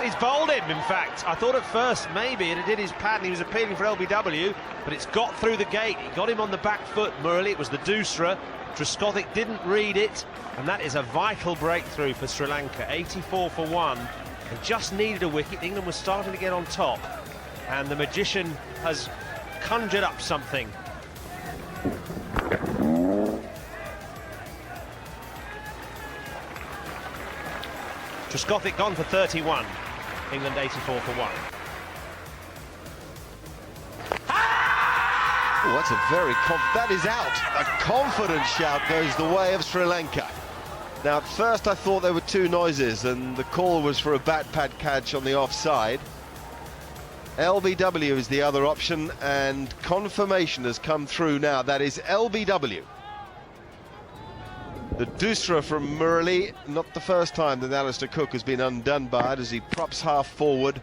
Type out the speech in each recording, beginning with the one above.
he's bowled him, in fact. I thought at first maybe it did his pad and he was appealing for LBW, but it's got through the gate. He got him on the back foot, Murali. It was the Dusra. Trescothick didn't read it, and that is a vital breakthrough for Sri Lanka. 84 for 1. They just needed a wicket. England was starting to get on top, and the magician has conjured up something. Trescothick gone for 31. England 84 for 1. Oh, that's a very that is out. A confident shout goes the way of Sri Lanka. Now, at first I thought there were two noises, and the call was for a bat pad catch on the offside. LBW is the other option, and confirmation has come through now. That is LBW. The Dusra from Murali, not the first time that Alistair Cook has been undone by it as he props half forward.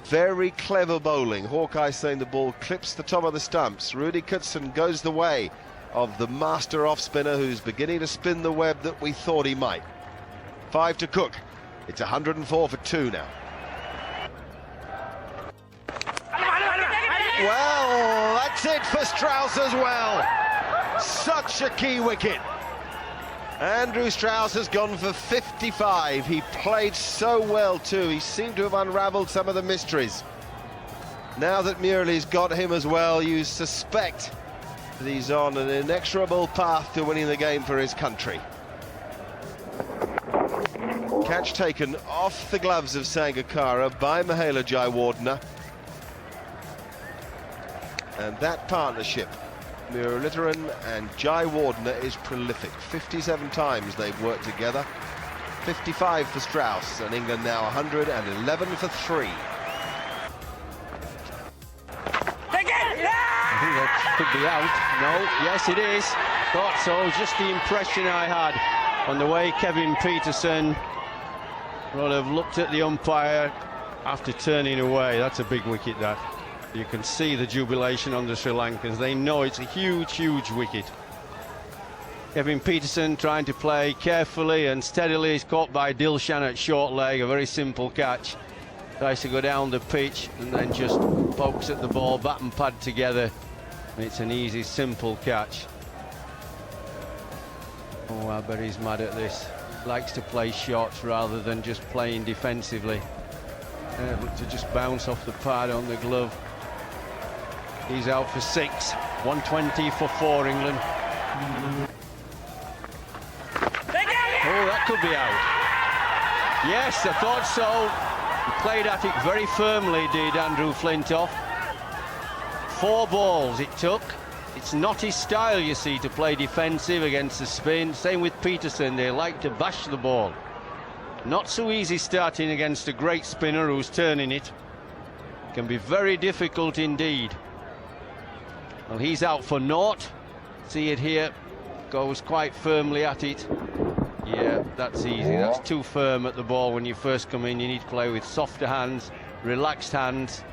Very clever bowling. Hawkeye saying the ball clips the top of the stumps. Rudy Kutson goes the way of the master off-spinner who's beginning to spin the web that we thought he might. 5 to Cook. It's 104 for 2 now. Well, that's it for Strauss as well. Such a key wicket. Andrew Strauss has gone for 55. He played so well too. He seemed to have unravelled some of the mysteries. Now that Murali's got him as well, you suspect that he's on an inexorable path to winning the game for his country. Catch taken off the gloves of Sangakkara by Mahela Jayawardene. And that partnership, Muralidharan and Jayawardene, is prolific. 57 times they've worked together. 55 for Strauss, and England now 111 for 3. I think that could be out. No, yes it is. Thought so. Just the impression I had on the way Kevin Peterson would have looked at the umpire after turning away. That's a big wicket, that. You can see the jubilation on the Sri Lankans. They know it's a huge, huge wicket. Kevin Peterson trying to play carefully and steadily. He's caught by Dilshan at short leg, a very simple catch. Tries to go down the pitch and then just pokes at the ball, bat and pad together. And it's an easy, simple catch. Oh, I bet he's mad at this. Likes to play shots rather than just playing defensively. Able to just bounce off the pad on the glove. He's out for 6. 120 for 4, England. Oh, that could be out. Yes, I thought so. He played at it very firmly, did Andrew Flintoff. 4 balls it took. It's not his style, you see, to play defensive against the spin. Same with Peterson, they like to bash the ball. Not so easy starting against a great spinner who's turning it. Can be very difficult indeed. Well, he's out for naught. See it here. Goes quite firmly at it. Yeah, that's easy. That's too firm at the ball when you first come in. You need to play with softer hands, relaxed hands.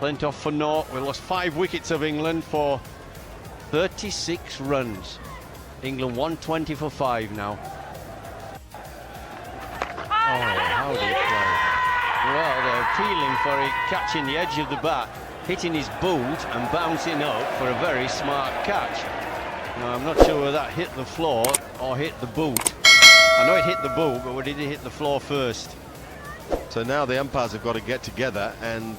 Flintoff for naught. We lost 5 wickets of England for 36 runs. England 120 for 5 now. Oh, how do you play? Well, they're appealing for it, catching the edge of the bat, hitting his boot and bouncing up for a very smart catch. Now, I'm not sure whether that hit the floor or hit the boot. I know it hit the boot, but did it hit the floor first? So now the umpires have got to get together and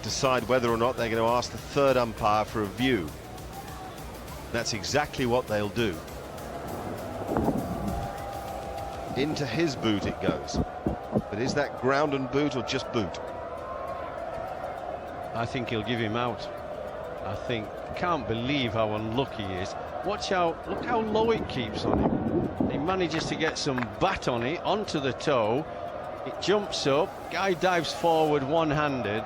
decide whether or not they're going to ask the third umpire for a view. That's exactly what they'll do. Into his boot it goes. But is that ground and boot or just boot? I think he'll give him out. Can't believe how unlucky he is. Watch out, look how low it keeps on him. He manages to get some bat on it, onto the toe. It jumps up, guy dives forward one-handed.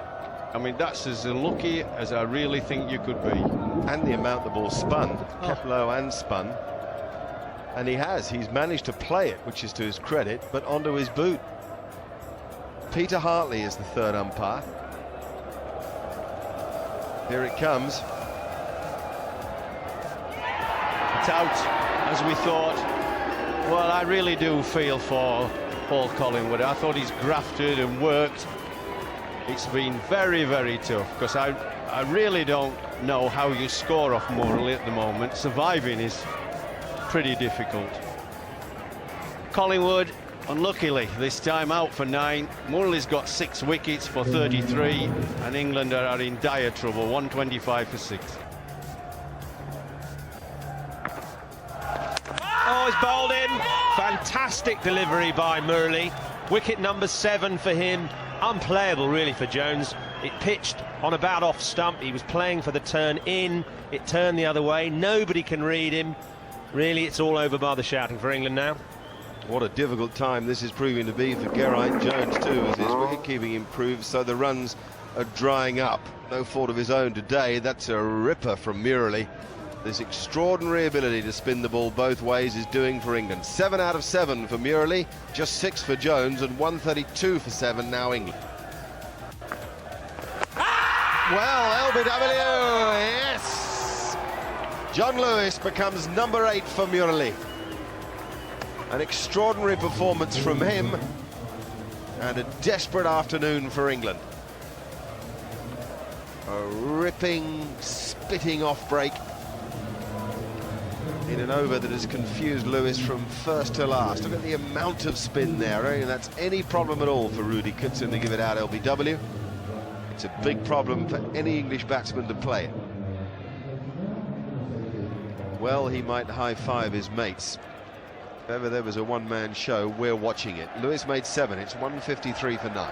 I mean, that's as unlucky as I really think you could be. And the amount the ball spun, kept low and spun. And he's managed to play it, which is to his credit, but onto his boot. Peter Hartley is the third umpire. Here it comes. It's out, as we thought. Well, I really do feel for Paul Collingwood. I thought he's grafted and worked. It's been very, very tough, because I really don't know how you score off Murali at the moment. Surviving is pretty difficult. Collingwood, unluckily, this time out for 9. Murali's got 6 wickets for 33, and England are in dire trouble, 125 for 6. Oh, he's bowled in. Fantastic delivery by Murali. Wicket number 7 for him. Unplayable, really, for Jones. It pitched on about off stump. He was playing for the turn in. It turned the other way. Nobody can read him. Really, it's all over by the shouting for England now. What a difficult time this is proving to be for Geraint Jones too, as his wicket-keeping improves, so the runs are drying up. No fault of his own today. That's a ripper from Murali. This extraordinary ability to spin the ball both ways is doing for England. 7 out of 7 for Murali, just 6 for Jones, and 132 for 7 now England. Well, LBW, yes! John Lewis becomes number 8 for Murali. An extraordinary performance from him, and a desperate afternoon for England. A ripping, spitting off break in an over that has confused Lewis from first to last. Look at the amount of spin there. I don't think that's any problem at all for Rudy Kitson to give it out LBW. It's a big problem for any English batsman to play it. Well, he might high-five his mates. If ever there was a one-man show, we're watching it. Lewis made 7. It's 153 for 9.